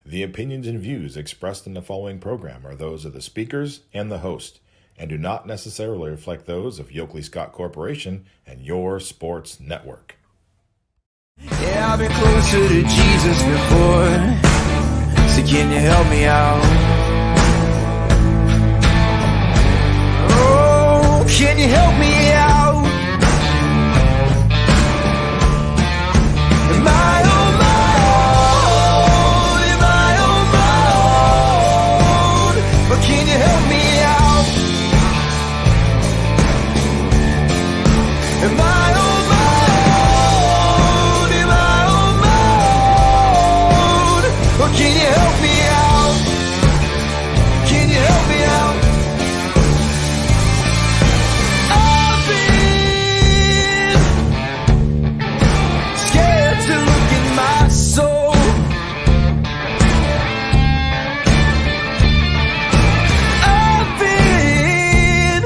The opinions and views expressed in the following program are those of the speakers and the host, and do not necessarily reflect those of Yoakley Scott Corporation and your sports network. Yeah, I've been closer to Jesus before, so can you help me out? Oh, can you help me out? Am I on my own? Am I on my own? But can you help me out? Am I on my own? Am I on my own? Or can you help me out? Can you help me out? I've been scared to look in my soul. I've been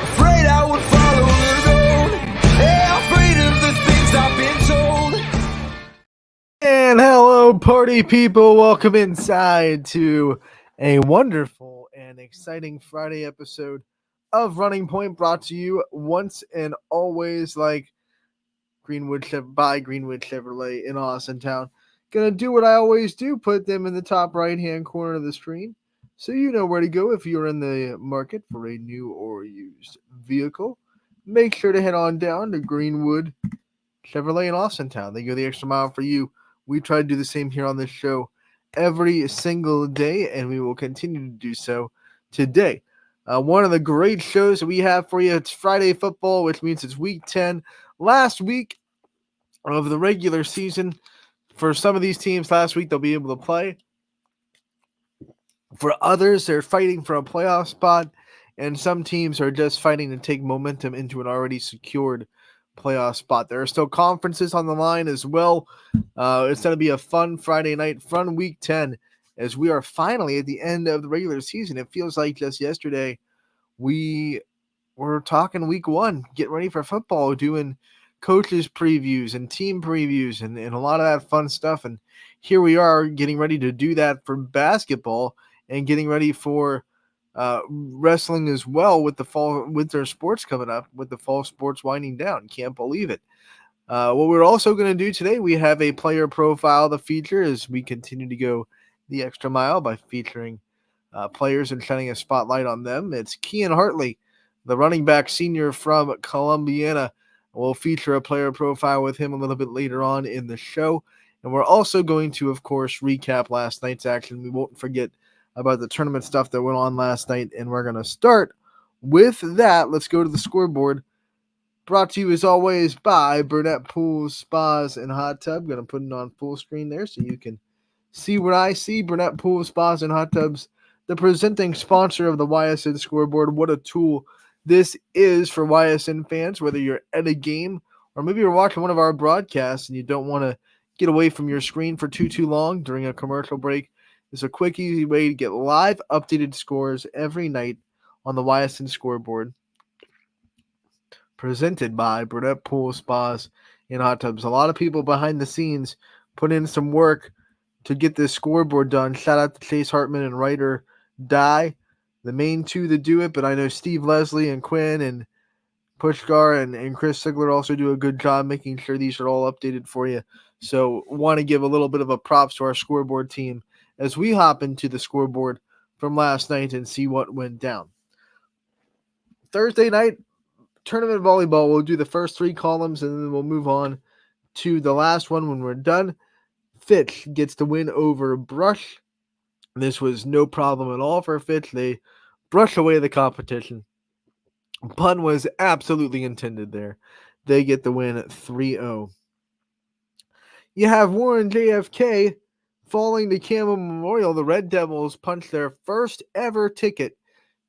afraid I would follow the road. Yeah, afraid of the things I've been told. And hello, party people. Welcome inside to a wonderful and exciting Friday episode of Running Point, brought to you once and always by Greenwood Chevrolet in Austintown. Gonna do what I always do, put them in the top right-hand corner of the screen so you know where to go if you're in the market for a new or used vehicle. Make sure to head on down to Greenwood Chevrolet in Austintown. They go the extra mile for you. We try to do the same here on this show every single day, and we will continue to do so today. One of the great shows that we have for you, it's Friday football, which means it's week 10. Last week of the regular season. For some of these teams last week, they'll be able to play. For others, they're fighting for a playoff spot, and some teams are just fighting to take momentum into an already secured playoff spot. There are still conferences on the line as well. It's going to be a fun Friday night, fun week 10, as we are finally at the end of the regular season. It feels like just yesterday we were talking week 1, getting ready for football, doing coaches previews and team previews and a lot of that fun stuff. And here we are getting ready to do that for basketball and getting ready for wrestling as well, with the fall winter sports coming up, with the fall sports winding down. Can't believe it. What we're also going to do today, we have a player profile to feature as we continue to go the extra mile by featuring players and shining a spotlight on them. It's Kean Hartley, the running back senior from Columbiana. We'll feature a player profile with him a little bit later on in the show. And we're also going to, of course, recap last night's action. We won't forget about the tournament stuff that went on last night, and we're going to start with that. Let's go to the scoreboard. Brought to you, as always, by Burnett Pools, Spas, and Hot Tub. Going to put it on full screen there so you can see what I see. Burnett Pools, Spas, and Hot Tubs, the presenting sponsor of the YSN scoreboard. What a tool this is for YSN fans, whether you're at a game or maybe you're watching one of our broadcasts and you don't want to get away from your screen for too long during a commercial break. It's a quick, easy way to get live updated scores every night on the YSN scoreboard. Presented by Burnett Pool Spas and Hot Tubs. A lot of people behind the scenes put in some work to get this scoreboard done. Shout out to Chase Hartman and Ryder Dye, the main two that do it, but I know Steve Leslie and Quinn and Pushkar and Chris Sigler also do a good job making sure these are all updated for you. So want to give a little bit of a props to our scoreboard team as we hop into the scoreboard from last night and see what went down. Thursday night, tournament volleyball. We'll do the first 3 columns and then we'll move on to the last one when we're done. Fitch gets the win over Brush. This was no problem at all for Fitch. They brush away the competition. Pun was absolutely intended there. They get the win 3-0. You have Warren JFK falling to Campbell Memorial. The Red Devils punched their first ever ticket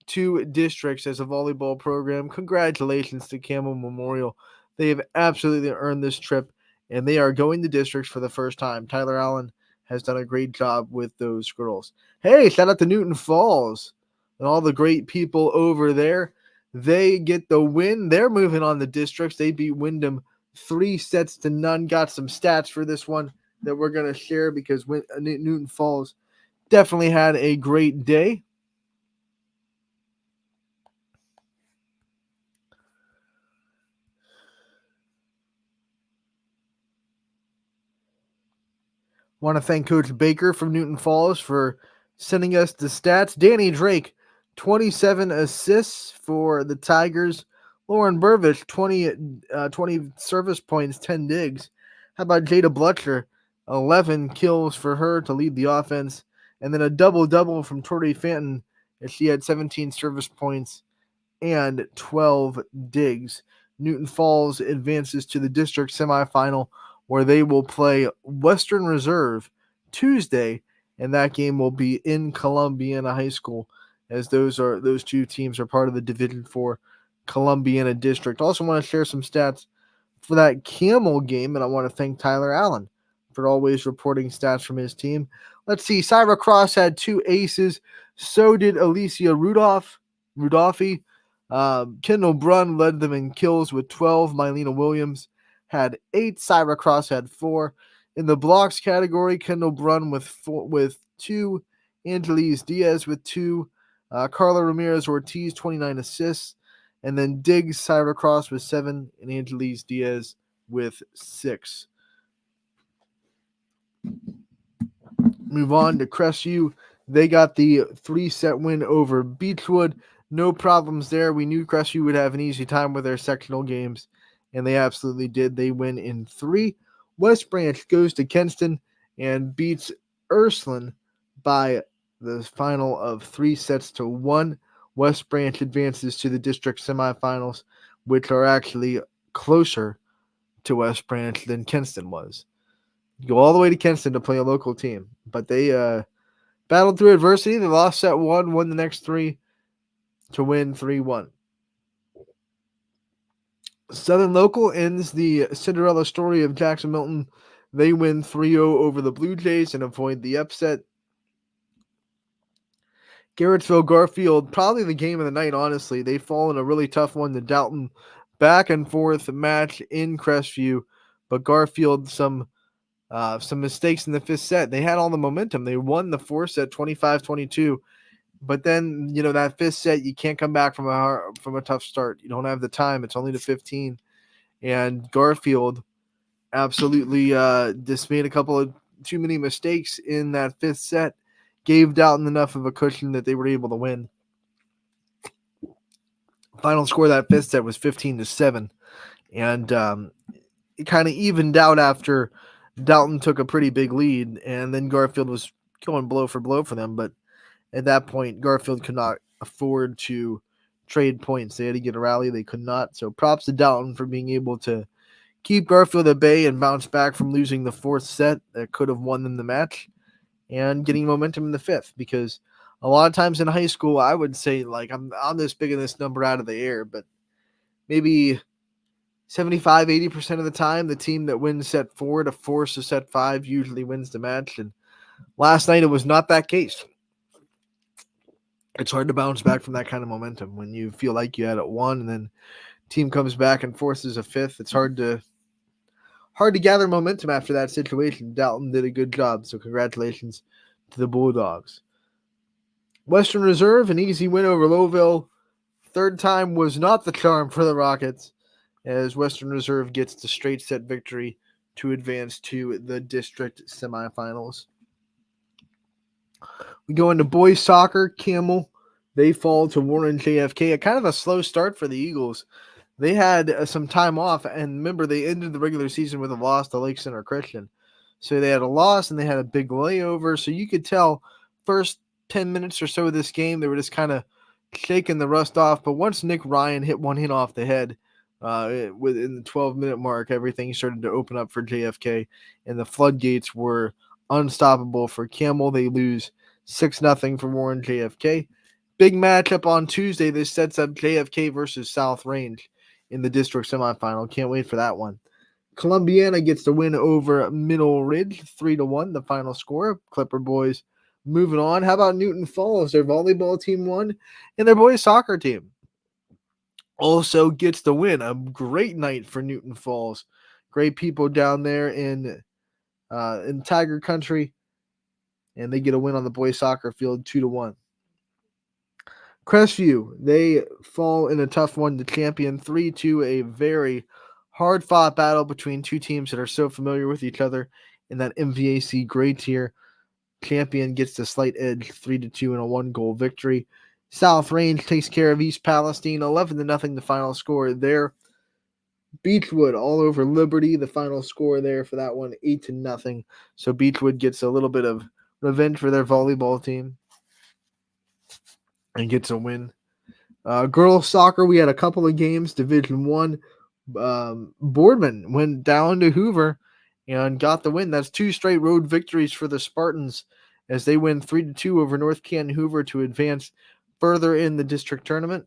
to districts as a volleyball program. Congratulations to Campbell Memorial. They have absolutely earned this trip, and they are going to districts for the first time. Tyler Allen has done a great job with those girls. Hey, shout out to Newton Falls and all the great people over there. They get the win. They're moving on to districts. They beat Wyndham 3-0. Got some stats for this one. that we're going to share because Newton Falls definitely had a great day. Want to thank Coach Baker from Newton Falls for sending us the stats. Danny Drake, 27 assists for the Tigers. Lauren Burvich, 20 service points, 10 digs. How about Jada Blutcher? 11 kills for her to lead the offense. And then a double-double from Tori Fanton as she had 17 service points and 12 digs. Newton Falls advances to the district semifinal where they will play Western Reserve Tuesday, and that game will be in Columbiana High School, as those two teams are part of the Division IV Columbiana District. Also want to share some stats for that Camel game, and I want to thank Tyler Allen for always reporting stats from his team. Let's see, Syra Cross had 2 aces, so did Alicia Rudolphi. Kendall Brunn led them in kills with 12. Mylena Williams had 8. Syra Cross had 4. In the blocks category, Kendall Brunn with 2. Angelise Diaz with 2. Carla Ramirez Ortiz, 29 assists. And then Diggs, Syra Cross with 7. And Angelise Diaz with 6. Move on to Crestview. They got the 3-set win over Beechwood. No problems there. We knew Crestview would have an easy time with their sectional games, and they absolutely did. They win in 3. West Branch goes to Kenston and beats Ursuline by the final of 3-1. West Branch advances to the district semifinals, which are actually closer to West Branch than Kenston was. You go all the way to Kenston to play a local team, but they battled through adversity. They lost set 1, won the next 3 to win 3-1. Southern Local ends the Cinderella story of Jackson Milton. They win 3-0 over the Blue Jays and avoid the upset. Garrettsville Garfield, probably the game of the night, honestly. They fall in a really tough one to Dalton. Back and forth match in Crestview, but Garfield some mistakes in the 5th set. They had all the momentum. They won the 4th set 25-22. But then, that 5th set, you can't come back from a tough start. You don't have the time. It's only to 15. And Garfield absolutely just made a couple of too many mistakes in that 5th set. Gave Dalton enough of a cushion that they were able to win. Final score of that 5th set was 15-7. And it kind of evened out after Dalton took a pretty big lead. And then Garfield was going blow for blow for them. But at that point, Garfield could not afford to trade points. They had to get a rally. They could not. So props to Dalton for being able to keep Garfield at bay and bounce back from losing the 4th set that could have won them the match and getting momentum in the 5th. Because a lot of times in high school, I would say, like, I'm just picking this number out of the air, but maybe 75-80% of the time, the team that wins set 4 to force a set 5 usually wins the match. And last night, it was not that case. It's hard to bounce back from that kind of momentum when you feel like you had it won and then team comes back and forces a 5th. It's hard to gather momentum after that situation. Dalton did a good job, so congratulations to the Bulldogs. Western Reserve, an easy win over Lowville. 3rd time was not the charm for the Rockets, as Western Reserve gets the straight set victory to advance to the district semifinals. We go into boys soccer. Camel, they fall to Warren JFK. A kind of a slow start for the Eagles. They had some time off, and remember, they ended the regular season with a loss to Lake Center Christian. So they had a loss, and they had a big layover. So you could tell first 10 minutes or so of this game, they were just kind of shaking the rust off. But once Nick Ryan hit one hit off the head within the 12-minute mark, everything started to open up for JFK, and the floodgates were unstoppable for Camel. They lose 6-0 for Warren JFK. Big matchup on Tuesday. This sets up JFK versus South Range in the district semifinal. Can't wait for that one. Columbiana gets the win over Middle Ridge, 3-1, the final score. Clipper boys moving on. How about Newton Falls? Their volleyball team won, and their boys soccer team also gets the win. A great night for Newton Falls. Great people down there in in Tiger Country, and they get a win on the boys soccer field 2-1. Crestview, they fall in a tough one to Champion 3-2, a very hard-fought battle between two teams that are so familiar with each other in that MVAC grade tier. Champion gets the slight edge 3-2 in a 1-goal victory. South Range takes care of East Palestine 11-0, the final score there. Beechwood all over Liberty, the final score there for that one 8-0. So Beechwood gets a little bit of revenge for their volleyball team and gets a win. Girls soccer, we had a couple of games. Division 1, Boardman went down to Hoover and got the win. That's 2 straight road victories for the Spartans as they win 3-2 over North Canton Hoover to advance further in the district tournament.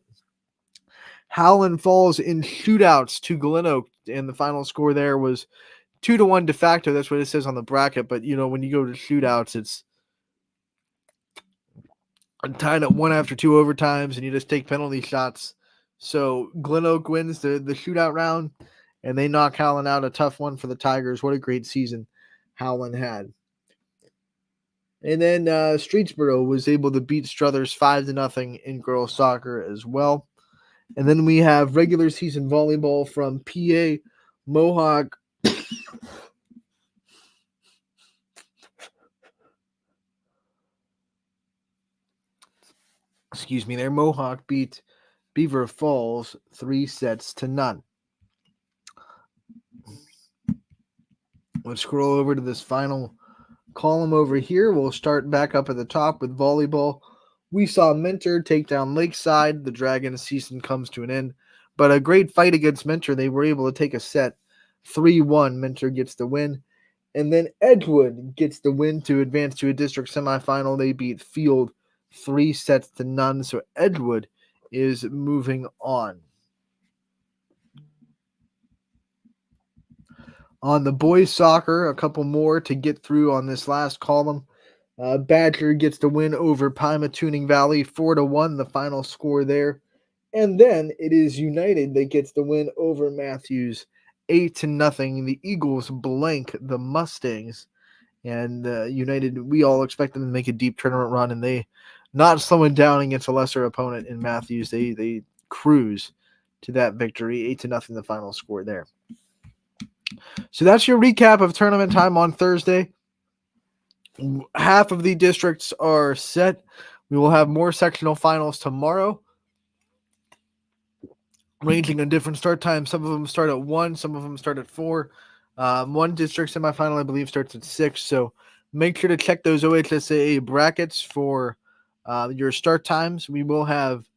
Howland falls in shootouts to Glen Oak, and the final score there was 2-1 de facto. That's what it says on the bracket, but when you go to shootouts, it's tied at 1 after 2 overtimes, and you just take penalty shots. So Glen Oak wins the shootout round, and they knock Howland out, a tough one for the Tigers. What a great season Howland had. And then Streetsboro was able to beat Struthers 5-0 in girls soccer as well. And then we have regular season volleyball from PA Mohawk. Excuse me, there. Mohawk beat Beaver Falls 3-0. Let's scroll over to this final column over here. We'll start back up at the top with volleyball. We saw Mentor take down Lakeside. The Dragons season comes to an end, but a great fight against Mentor. They were able to take a set 3-1. Mentor gets the win. And then Edgewood gets the win to advance to a district semifinal. They beat Field 3-0. So Edgewood is moving on. On the boys soccer, a couple more to get through on this last column. Badger gets the win over Pymatuning Valley 4-1, the final score there. And then it is United that gets the win over Matthews 8-0. The Eagles blank the Mustangs. And United, we all expect them to make a deep tournament run, and they not slowing down against a lesser opponent in Matthews. They cruise to that victory, 8-0, the final score there. So that's your recap of tournament time on Thursday. Half of the districts are set. We will have more sectional finals tomorrow, ranging in different start times. Some of them start at 1, some of them start at 4. One district semifinal, I believe, starts at 6. So make sure to check those OHSAA brackets for your start times. We will have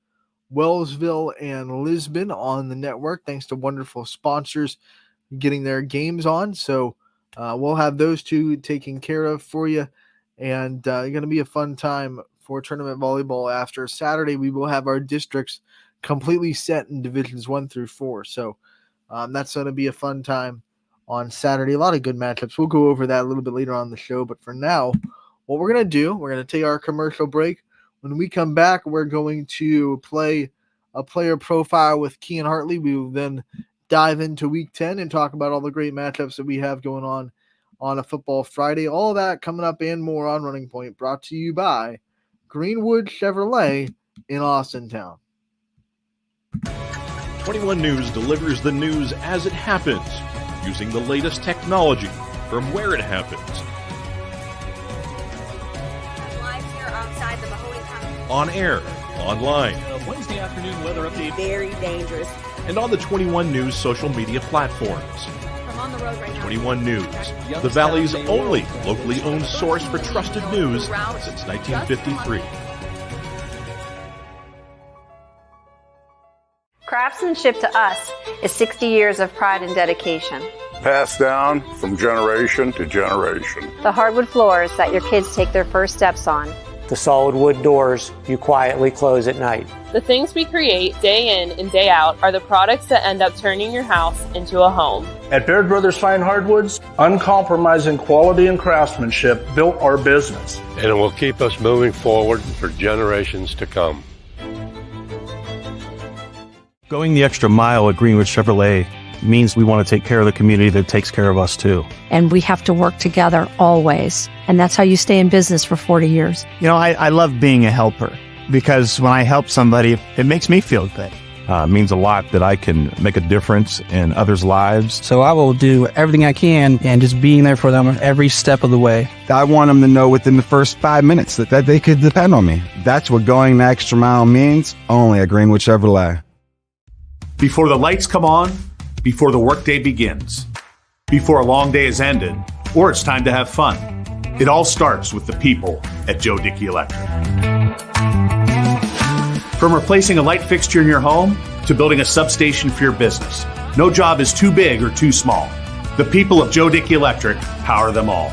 Wellsville and Lisbon on the network, thanks to wonderful sponsors getting their games on. So we'll have those two taken care of for you. And going to be a fun time for tournament volleyball. After Saturday, we will have our districts completely set in divisions 1 through 4. So that's going to be a fun time on Saturday. A lot of good matchups. We'll go over that a little bit later on the show. But for now, what we're going to do, we're going to take our commercial break. When we come back, we're going to play a player profile with Kean Hartley. We will then dive into week 10 and talk about all the great matchups that we have going on a Football Friday. All of that coming up and more on Running Point, brought to you by Greenwood Chevrolet in Austintown. 21 News delivers the news as it happens, using the latest technology from where it happens. Live here outside the Mahoney County. On air, online, Wednesday afternoon weather update. Very dangerous. and on the 21 News social media platforms. I'm on the road right now. 21 News, the Valley's only locally owned source for trusted news since 1953. Craftsmanship to us is 60 years of pride and dedication. Passed down from generation to generation. The hardwood floors that your kids take their first steps on. The solid wood doors you quietly close at night. The things we create day in and day out are the products that end up turning your house into a home. At Baird Brothers Fine Hardwoods, uncompromising quality and craftsmanship built our business. And it will keep us moving forward for generations to come. Going the extra mile at Greenwood Chevrolet means we want to take care of the community that takes care of us too. And we have to work together always. And that's how you stay in business for 40 years. You know, I love being a helper because when I help somebody, it makes me feel good. It means a lot that I can make a difference in others' lives. So I will do everything I can and just being there for them every step of the way. I want them to know within the first 5 minutes that they could depend on me. That's what going the extra mile means, only at Greenwood Chevrolet. Before the lights come on, before the workday begins, before a long day is ended, or it's time to have fun. It all starts with the people at Joe Dickey Electric. From replacing a light fixture in your home to building a substation for your business, no job is too big or too small. The people of Joe Dickey Electric power them all.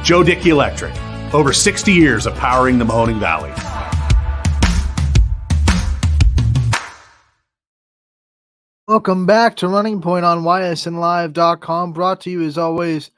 Joe Dickey Electric, over 60 years of powering the Mahoning Valley. Welcome back to Running Point on ysnlive.com, brought to you as always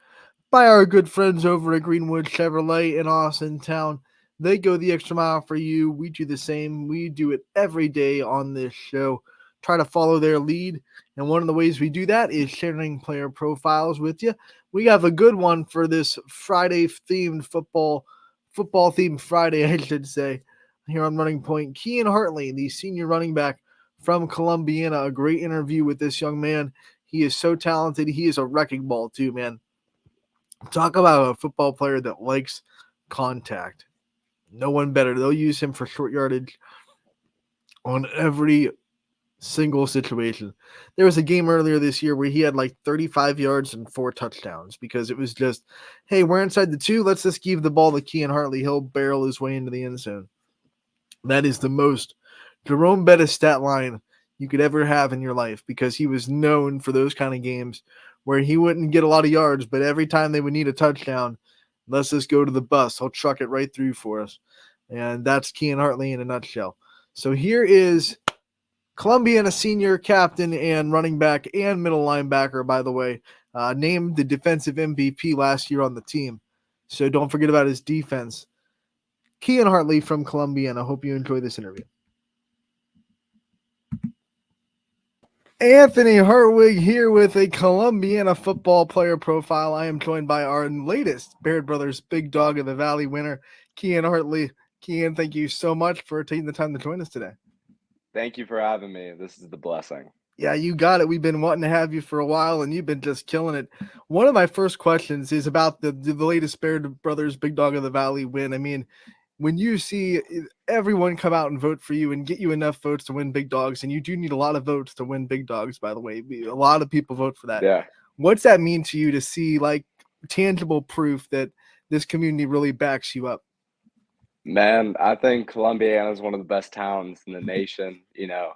by our good friends over at Greenwood Chevrolet in Austintown. They go the extra mile for you. We do the same. We do it every day on this show. Try to follow their lead. And one of the ways we do that is sharing player profiles with you. We have a good one for this Friday-themed football-themed Friday, I should say, here on Running Point. Kean Hartley, the senior running back from Columbiana, a great interview with this young man. He is so talented. He is a wrecking ball too, man. Talk about a football player that likes contact. No one better. They'll use him for short yardage on every single situation. There was a game earlier this year where he had like 35 yards and 4 touchdowns because it was just, hey, we're inside the 2. Let's just give the ball to Kean Hartley. He'll barrel his way into the end zone. That is the most Jerome Bettis stat line you could ever have in your life because he was known for those kind of games where he wouldn't get a lot of yards, but every time they would need a touchdown, let's just go to the bus. He'll truck it right through for us. And that's Kean Hartley in a nutshell. So here is Columbiana senior captain and running back and middle linebacker, by the way, named the defensive MVP last year on the team. So don't forget about his defense. Kean Hartley from Columbiana. I hope you enjoy this interview. Anthony Hartwig here with a Columbiana football player profile. I am joined by our latest Baird Brothers Big Dog of the Valley winner, Kean Hartley. Kean, thank you so much for taking the time to join us today. Thank you for having me. This is the blessing. Yeah, you got it. We've been wanting to have you for a while, and you've been just killing it. One of my first questions is about the latest Baird Brothers Big Dog of the Valley win. I mean, when you see everyone come out and vote for you and get you enough votes to win big dogs, and you do need a lot of votes to win big dogs, by the way, a lot of people vote for that. Yeah. What's that mean to you to see like tangible proof that this community really backs you up? Man, I think Columbiana is one of the best towns in the nation. You know,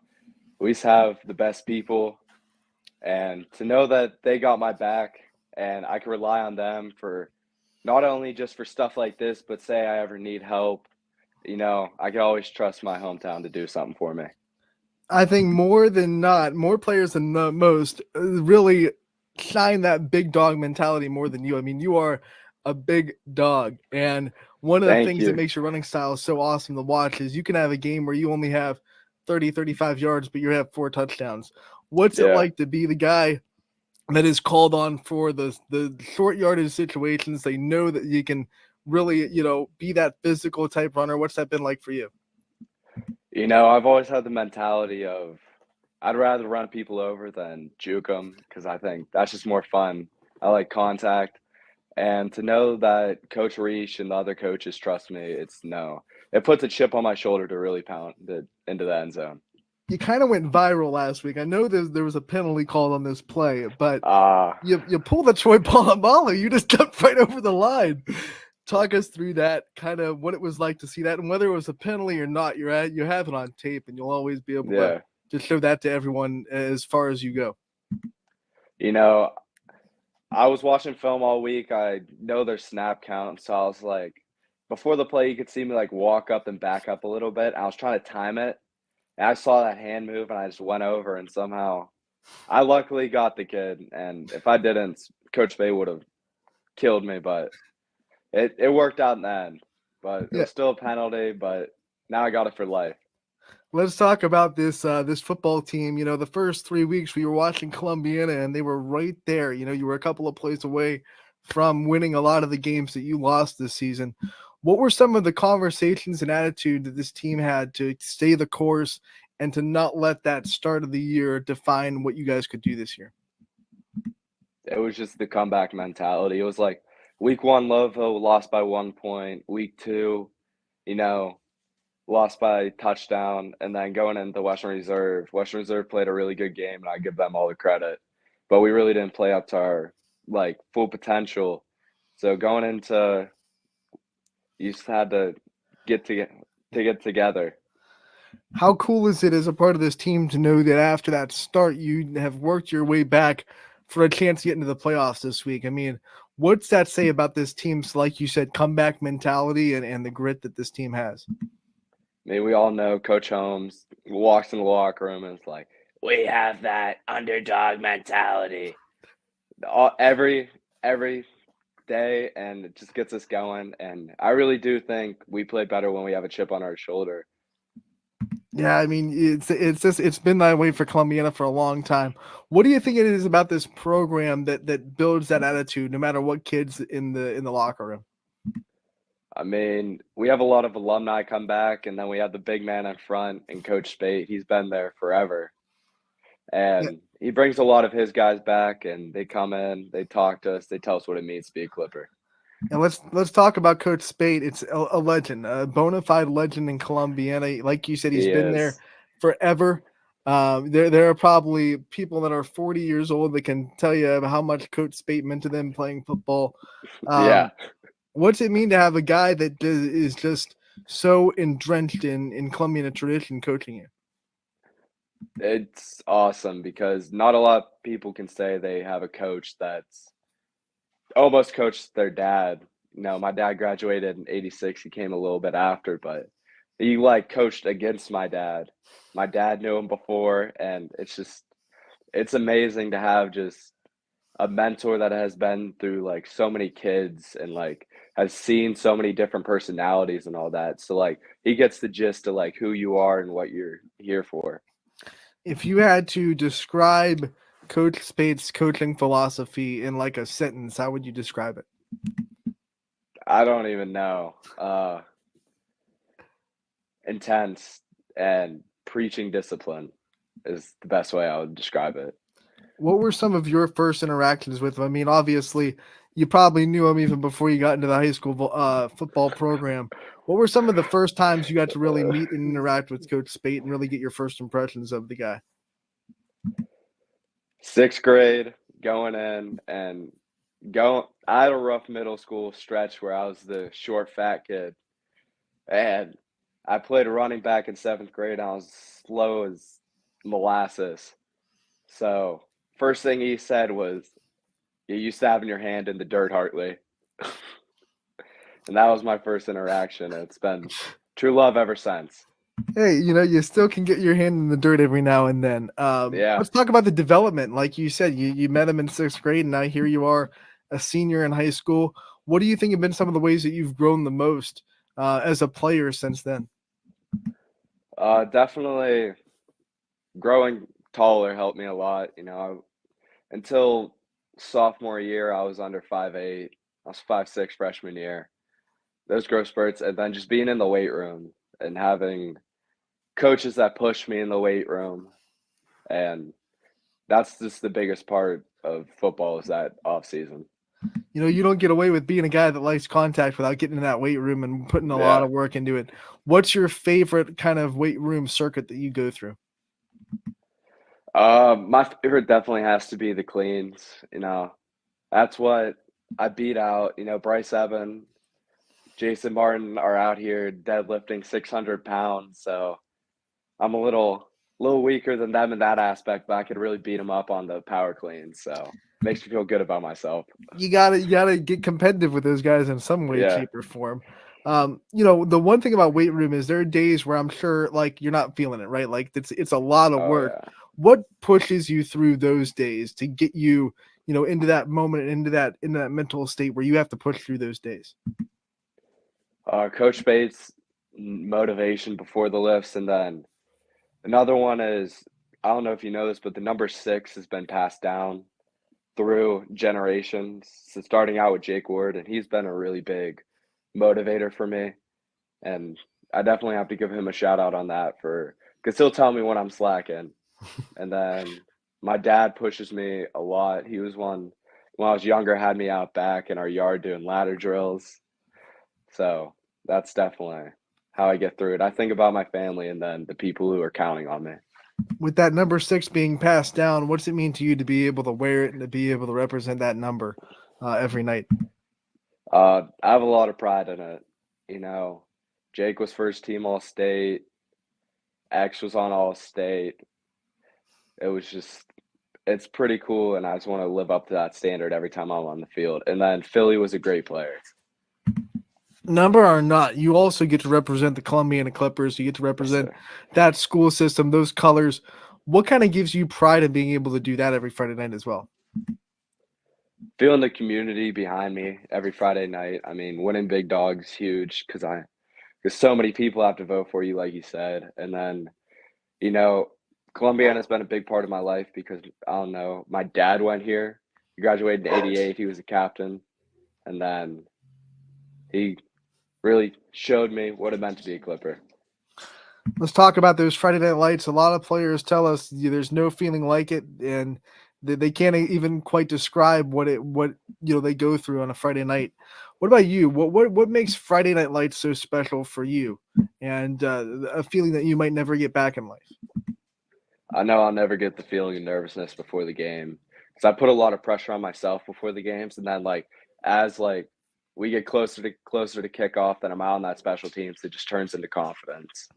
we just have the best people, and to know that they got my back and I can rely on them for not only just for stuff like this, but say I ever need help, you know, I can always trust my hometown to do something for me. I think more than not, more players than most really shine that big dog mentality more than you. I mean, you are a big dog. And one of the things that makes your running style so awesome to watch is you can have a game where you only have 30, 35 yards, but you have 4 touchdowns. What's it like to be the guy that is called on for the short yardage situations? They know that you can really, you know, be that physical type runner. What's that been like for you? You know, I've always had the mentality of I'd rather run people over than juke them because I think that's just more fun. I like contact. And to know that Coach Reich and the other coaches trust me, it puts a chip on my shoulder to really pound it into the end zone. You kind of went viral last week. I know there was a penalty called on this play, but you pulled the Troy Polamalu. You just jumped right over the line. Talk us through that, kind of what it was like to see that, and whether it was a penalty or not. You have it on tape, and you'll always be able to show that to everyone as far as you go. You know, I was watching film all week. I know their snap count, so I was like, before the play, you could see me like walk up and back up a little bit. I was trying to time it. And I saw that hand move, and I just went over, and somehow I luckily got the kid. And if I didn't, Coach Bay would have killed me, but it worked out in the end. But it was still a penalty, but now I got it for life. Let's talk about this football team. You know, the first 3 weeks we were watching Columbiana, and they were right there. You know, you were a couple of plays away from winning a lot of the games that you lost this season. What were some of the conversations and attitude that this team had to stay the course and to not let that start of the year define what you guys could do this year? It was just the comeback mentality. It was like week 1, Lovo lost by 1 point. Week 2, you know, lost by touchdown, and then going into Western Reserve. Western Reserve played a really good game, and I give them all the credit. But we really didn't play up to our full potential. So going into, you just had to get together. How cool is it as a part of this team to know that after that start, you have worked your way back for a chance to get into the playoffs this week? I mean, what's that say about this team's, like you said, comeback mentality and the grit that this team has? I mean, we all know Coach Holmes walks in the locker room and it's like, we have that underdog mentality every day, and it just gets us going. And I really do think we play better when we have a chip on our shoulder. Yeah, I mean, it's been that way for Columbiana for a long time. What do you think it is about this program that builds that attitude, no matter what kids in the locker room? I mean, we have a lot of alumni come back, and then we have the big man in front and Coach Spate. He's been there forever. And he brings a lot of his guys back, and they come in, they talk to us, they tell us what it means to be a Clipper. And let's talk about Coach Spate. It's a legend, a bona fide legend in Columbiana. Like you said, he's been there forever. There are probably people that are 40 years old that can tell you how much Coach Spate meant to them playing football. What's it mean to have a guy that is just so drenched in Columbiana tradition coaching you? It's awesome because not a lot of people can say they have a coach that's almost coached their dad. You know, my dad graduated in '86. He came a little bit after, but he coached against my dad. My dad knew him before, and it's amazing to have just a mentor that has been through so many kids and has seen so many different personalities and all that. So he gets the gist of who you are and what you're here for. If you had to describe Coach Spate's coaching philosophy in a sentence, how would you describe it? I don't even know. Intense and preaching discipline is the best way I would describe it. What were some of your first interactions with him? I mean, obviously, you probably knew him even before you got into the high school football program. What were some of the first times you got to really meet and interact with Coach Spate and really get your first impressions of the guy? 6th grade, going in and I had a rough middle school stretch where I was the short, fat kid. And I played a running back in 7th grade. And I was slow as molasses. So first thing he said was, "You used to having your hand in the dirt, Hartley." And that was my first interaction. It's been true love ever since. Hey, you still can get your hand in the dirt every now and then. Let's talk about the development. Like you said, you met him in 6th grade, and now here you are, a senior in high school. What do you think have been some of the ways that you've grown the most as a player since then? Definitely growing taller helped me a lot. Until sophomore year, I was under 5'8". I was 5'6" freshman year. Those growth spurts, and then just being in the weight room and having coaches that push me in the weight room. And that's just the biggest part of football is that off season. You don't get away with being a guy that likes contact without getting in that weight room and putting a lot of work into it. What's your favorite kind of weight room circuit that you go through? My favorite definitely has to be the cleans. That's what I beat out. Bryce Evan, Jason Martin are out here deadlifting 600 pounds. So I'm a little weaker than them in that aspect, but I could really beat them up on the power cleans. So it makes me feel good about myself. You gotta get competitive with those guys in some way, shape, or form. The one thing about weight room is there are days where I'm sure you're not feeling it, right? It's a lot of work. Yeah. What pushes you through those days to get you, into that moment, into that mental state where you have to push through those days? Coach Bates' motivation before the lifts, and then Another one is, I don't know if you know this, but the number 6 has been passed down through generations. So starting out with Jake Ward, and he's been a really big motivator for me. And I definitely have to give him a shout out on that because he'll tell me when I'm slacking. And then my dad pushes me a lot. He was one when I was younger, had me out back in our yard doing ladder drills. So that's definitely how I get through it. I think about my family and then the people who are counting on me. With that number 6 being passed down, what's it mean to you to be able to wear it and to be able to represent that number every night? I have a lot of pride in it. You know, Jake was first team All State. X was on All State. It was just, it's pretty cool, and I just want to live up to that standard every time I'm on the field. And then Philly was a great player. Number or not, you also get to represent the Columbiana Clippers. You get to represent that school system, those colors. What kind of gives you pride in being able to do that every Friday night as well? Feeling the community behind me every Friday night. I mean, winning big dogs huge because so many people have to vote for you, like you said. And then, you know, Columbiana's been a big part of my life because, I don't know, my dad went here. He graduated in '88. He was a captain. And then he really showed me what it meant to be a Clipper. Let's talk about those Friday night lights. A lot of players tell us there's no feeling like it, and they can't even quite describe what they go through on a Friday night. What about you? What makes Friday night lights so special for you, and a feeling that you might never get back in life? I know I'll never get the feeling of nervousness before the game because I put a lot of pressure on myself before the games, and then as we get closer to kickoff, then I'm out on that special teams. It just turns into confidence.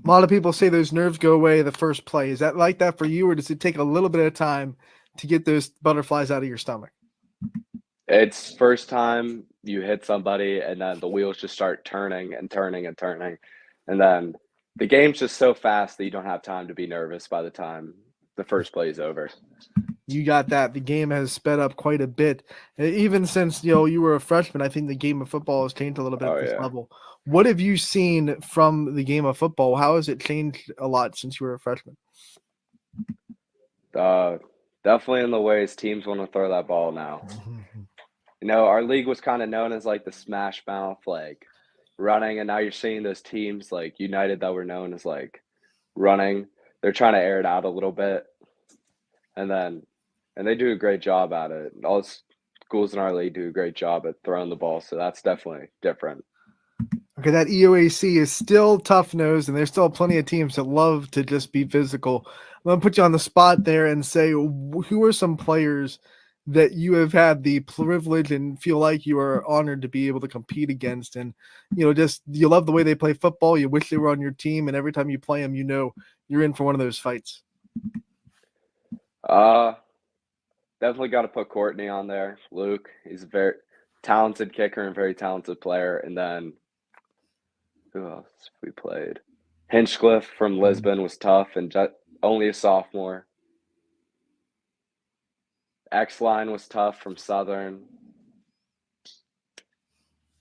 A lot of people say those nerves go away the first play. Is that like that for you, or does it take a little bit of time to get those butterflies out of your stomach? It's first time you hit somebody, and then the wheels just start turning and turning and turning. And then the game's just so fast that you don't have time to be nervous by the time the first play is over. You got that. The game has sped up quite a bit. Even since you were a freshman, I think the game of football has changed a little bit at this level. What have you seen from the game of football? How has it changed a lot since you were a freshman? Definitely in the ways teams want to throw that ball now. Our league was kind of known as the smash mouth, running, and now you're seeing those teams like United that were known as running. They're trying to air it out a little bit, and they do a great job at it. All the schools in our league do a great job at throwing the ball, so that's definitely different. Okay, that EOAC is still tough-nosed, and there's still plenty of teams that love to just be physical. I'm going to put you on the spot there and say, who are some players that you have had the privilege and feel like you are honored to be able to compete against? And, just you love the way they play football. You wish they were on your team, and every time you play them, you're in for one of those fights. Definitely got to put Courtney on there. Luke, he's a very talented kicker and very talented player. And then who else we played? Hinchcliffe from Lisbon was tough and only a sophomore. X-Line was tough from Southern.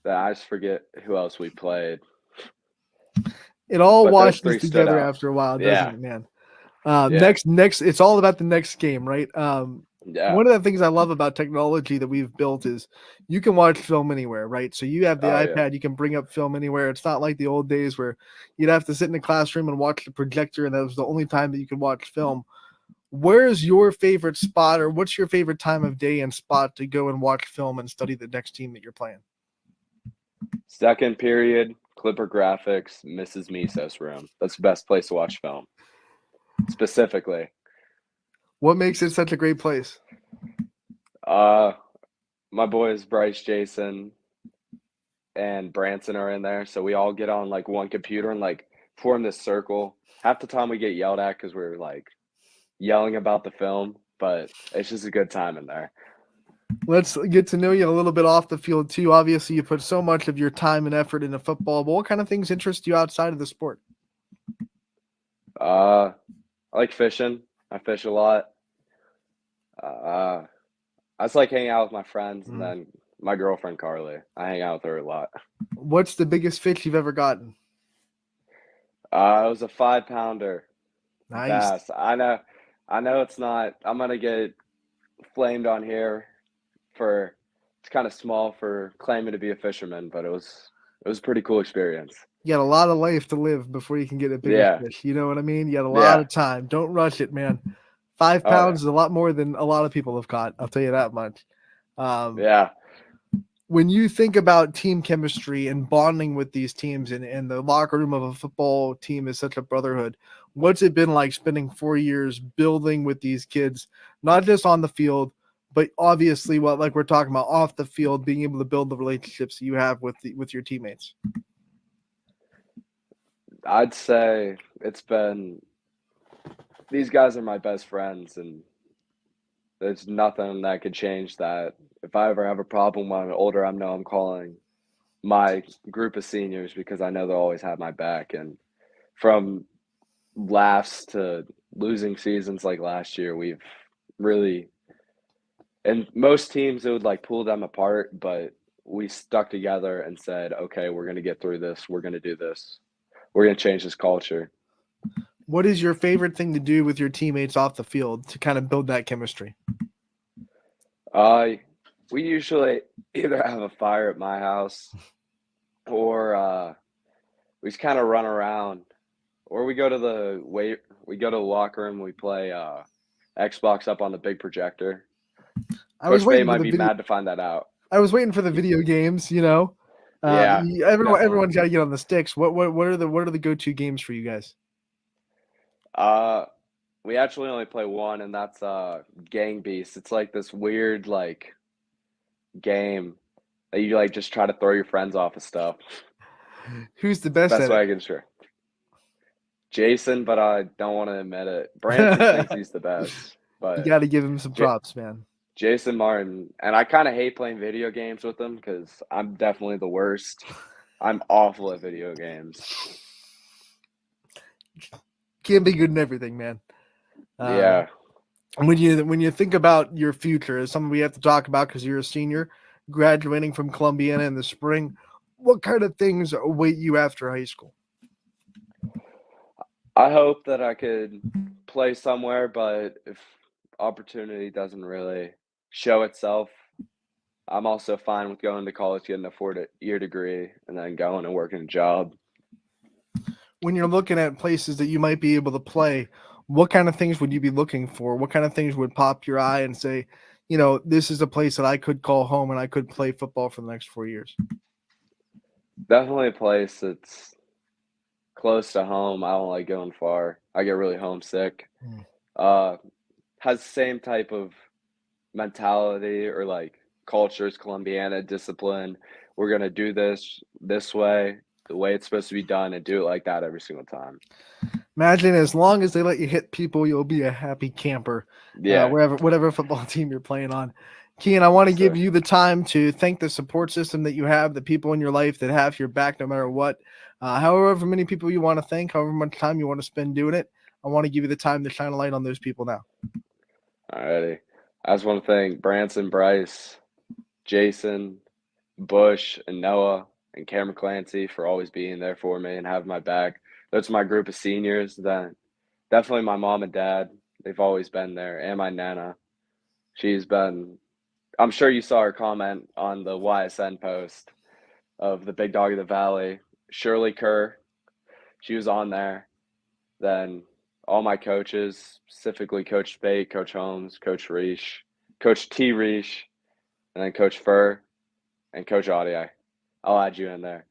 I just forget who else we played. It all washes together after a while, doesn't it, man? Next, it's all about the next game, right? One of the things I love about technology that we've built is you can watch film anywhere, right? So you have the iPad, you can bring up film anywhere. It's not like the old days where you'd have to sit in a classroom and watch the projector, and that was the only time that you could watch film. Where's your favorite spot, or what's your favorite time of day and spot to go and watch film and study the next team that you're playing? Second period, Clipper Graphics, Mrs. Misos room. That's the best place to watch film. Specifically. What makes it such a great place? My boys Bryce, Jason, and Branson are in there, so we all get on one computer and form this circle. Half the time we get yelled at because we're yelling about the film, but it's just a good time in there. Let's get to know you a little bit off the field too. Obviously, you put so much of your time and effort into football, but what kind of things interest you outside of the sport? I like fishing. I fish a lot. I just like hanging out with my friends, and then my girlfriend Carly. I hang out with her a lot. What's the biggest fish you've ever gotten? It was a 5-pounder Nice. bass. I know it's not. I'm gonna get flamed on here for it's kind of small for claiming to be a fisherman, but it was a pretty cool experience. You got a lot of life to live before you can get a bigger Yeah, fish. You know what I mean? You got a lot yeah. of time. Don't rush it, man. 5 Oh yeah, pounds is a lot more than a lot of people have caught. I'll tell you that much. yeah. When you think about team chemistry and bonding with these teams and the locker room of a football team is such a brotherhood, what's it been like spending 4 years building with these kids, not just on the field, but obviously what like we're talking about off the field, being able to build the relationships you have with your teammates? I'd say it's been these guys are my best friends, and there's nothing that could change that. If I ever have a problem when I'm older, I know I'm calling my group of seniors because I know they'll always have my back. And from laughs to losing seasons like last year, we've really, and most teams it would like pull them apart, but we stuck together and said, okay, we're going to get through this. We're going to do this. We're going to change this culture. What is your favorite thing to do with your teammates off the field to kind of build that chemistry? We usually either have a fire at my house or we just kind of run around, or we go to the locker room. We play Xbox up on the big projector. I was Coach Bay waiting for might the be video. mad to find that out. I was waiting for the video games. Yeah, definitely. Everyone's got to get on the sticks. What are the go-to games for you guys? We actually only play one, and that's Gang Beast. It's like this weird like game that you like just try to throw your friends off of stuff. Who's the best Best at way it? I can sure. Jason, but I don't want to admit it. Branson thinks he's the best, You but got to give him some props, man. Jason Martin, and I kind of hate playing video games with him because I'm definitely the worst. I'm awful at video games. Can't be good in everything, man. Yeah. When you think about your future, as something we have to talk about because you're a senior, graduating from Columbiana in the spring, what kind of things await you after high school? I hope that I could play somewhere, but if opportunity doesn't really show itself, I'm also fine with going to college, getting a 4-year degree, and then going and working a job. When you're looking at places that you might be able to play, what kind of things would you be looking for? What kind of things would pop your eye and say, this is a place that I could call home and I could play football for the next 4 years? Definitely a place that's close to home. I don't like going far. I get really homesick. Has the same type of mentality or like culture as Columbiana, discipline. We're gonna do this way, the way it's supposed to be done, and do it like that every single time. Imagine as long as they let you hit people, you'll be a happy camper. Yeah. Whatever football team you're playing on. Kean, I want to give you the time to thank the support system that you have, the people in your life that have your back no matter what. However many people you want to thank, however much time you want to spend doing it, I want to give you the time to shine a light on those people now. Alrighty. I just want to thank Branson, Bryce, Jason, Bush, and Noah, and Cameron Clancy for always being there for me and having my back. That's my group of seniors. Then definitely my mom and dad. They've always been there, and my Nana. She's been. I'm sure you saw her comment on the Ysn post of the Big Dog of the Valley. Shirley Kerr, she was on there. Then all my coaches, specifically Coach Spate, Coach Holmes, Coach Reish, Coach T. Reish, and then Coach Furr and Coach Audier. I'll add you in there.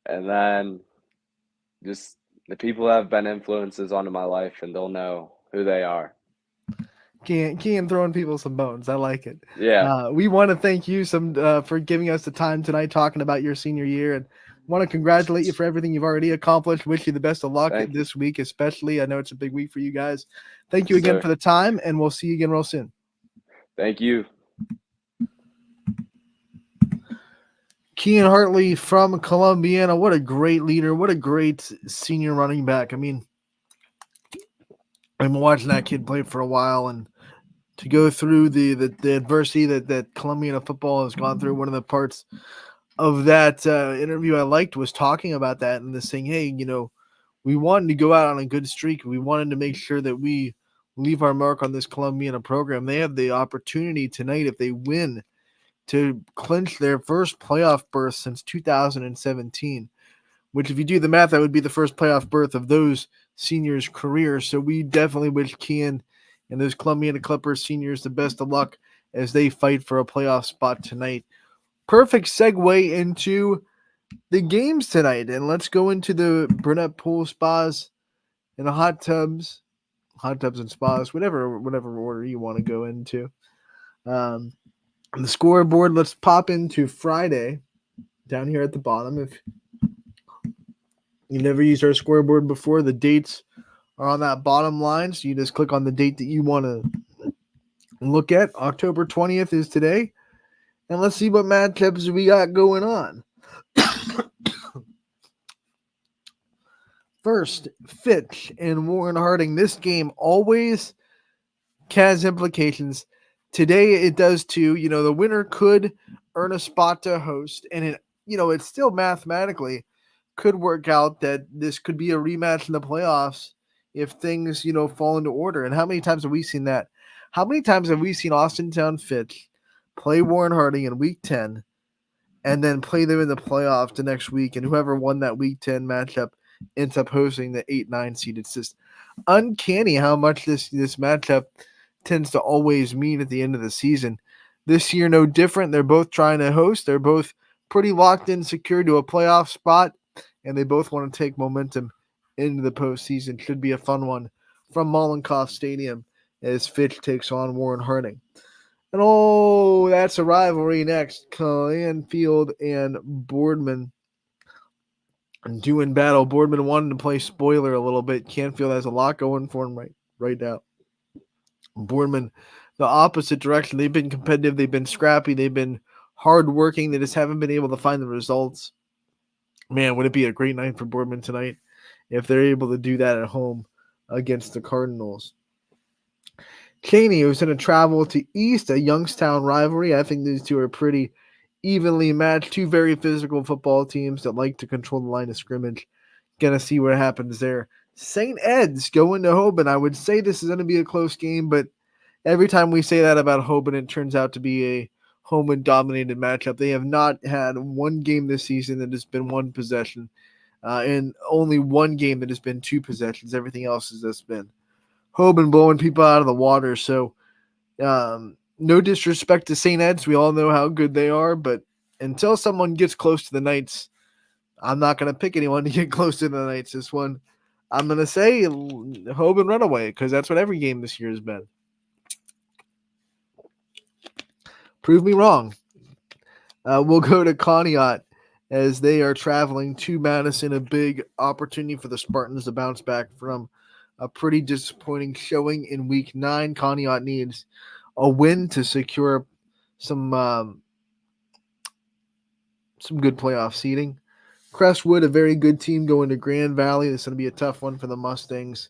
And then just the people that have been influences onto my life, and they'll know who they are. Kean throwing people some bones. I like it. Yeah. We want to thank you for giving us the time tonight talking about your senior year, and want to congratulate you for everything you've already accomplished. Wish you the best of luck this week, especially. I know it's a big week for you guys. Thank you again for the time, and we'll see you again real soon. Thank you. Kean Hartley from Columbiana. What a great leader. What a great senior running back. I mean, I've been watching that kid play for a while, and to go through the adversity that Columbiana football has gone through, one of the parts of that interview I liked was talking about that and saying, hey, we wanted to go out on a good streak. We wanted to make sure that we leave our mark on this Columbiana program. They have the opportunity tonight, if they win, to clinch their first playoff berth since 2017, which, if you do the math, that would be the first playoff berth of those seniors' careers. So we definitely wish Kian and those Columbiana Clippers seniors the best of luck as they fight for a playoff spot tonight. Perfect segue into the games tonight, and let's go into the Burnett Pool Spas and the hot tubs and spas, whatever order you want to go into. On the scoreboard, let's pop into Friday down here at the bottom. If you never used our scoreboard before, the dates are on that bottom line, so you just click on the date that you want to look at. October 20th is today, and let's see what matchups we got going on. First, Fitch and Warren Harding. This game always has implications. Today it does too. The winner could earn a spot to host, and it's still mathematically could work out that this could be a rematch in the playoffs if things, fall into order. And how many times have we seen that? How many times have we seen Austintown Fitch play Warren Harding in week 10 and then play them in the playoffs the next week, and whoever won that week 10 matchup ends up hosting the 8-9 seed? It's just uncanny how much this matchup tends to always mean at the end of the season. This year, no different. They're both trying to host. They're both pretty locked in, secure to a playoff spot, and they both want to take momentum into the postseason. Should be a fun one from Mollenkoff Stadium as Fitch takes on Warren Harding. And that's a rivalry next. Canfield and Boardman doing battle. Boardman wanted to play spoiler a little bit. Canfield has a lot going for him right now. Boardman, the opposite direction. They've been competitive. They've been scrappy. They've been hardworking. They just haven't been able to find the results. Man, would it be a great night for Boardman tonight if they're able to do that at home against the Cardinals. Cheney, who's going to travel to East, a Youngstown rivalry. I think these two are pretty evenly matched. Two very physical football teams that like to control the line of scrimmage. Going to see what happens there. St. Ed's going to Hoban. I would say this is going to be a close game, but every time we say that about Hoban, it turns out to be a Hoban-dominated matchup. They have not had one game this season that has been one possession, and only one game that has been two possessions. Everything else has just been Hoban blowing people out of the water. So no disrespect to St. Ed's. We all know how good they are, but until someone gets close to the Knights, I'm not going to pick anyone to get close to the Knights. This one, I'm going to say Hoban Runaway, because that's what every game this year has been. Prove me wrong. We'll go to Conneaut as they are traveling to Madison, a big opportunity for the Spartans to bounce back from a pretty disappointing showing in Week 9. Conneaut needs a win to secure some good playoff seeding. Crestwood, a very good team going to Grand Valley. This is going to be a tough one for the Mustangs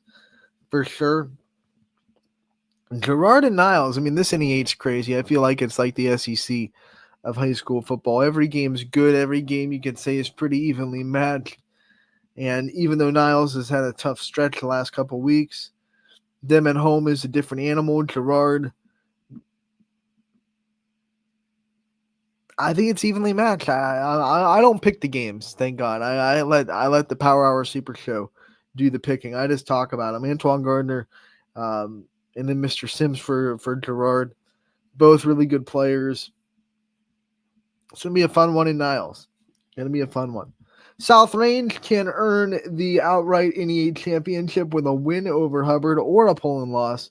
for sure. Girard and Niles, I mean, this NEH's crazy. I feel like it's like the SEC of high school football. Every game's good. Every game you could say is pretty evenly matched. And even though Niles has had a tough stretch the last couple weeks, them at home is a different animal. Girard, I think it's evenly matched. I don't pick the games, thank God. I let the Power Hour Super Show do the picking. I just talk about them. Antoine Gardner, and then Mr. Sims for Girard, both really good players. It's gonna be a fun one in Niles. Gonna be a fun one. South Range can earn the outright NEA championship with a win over Hubbard or a Poland loss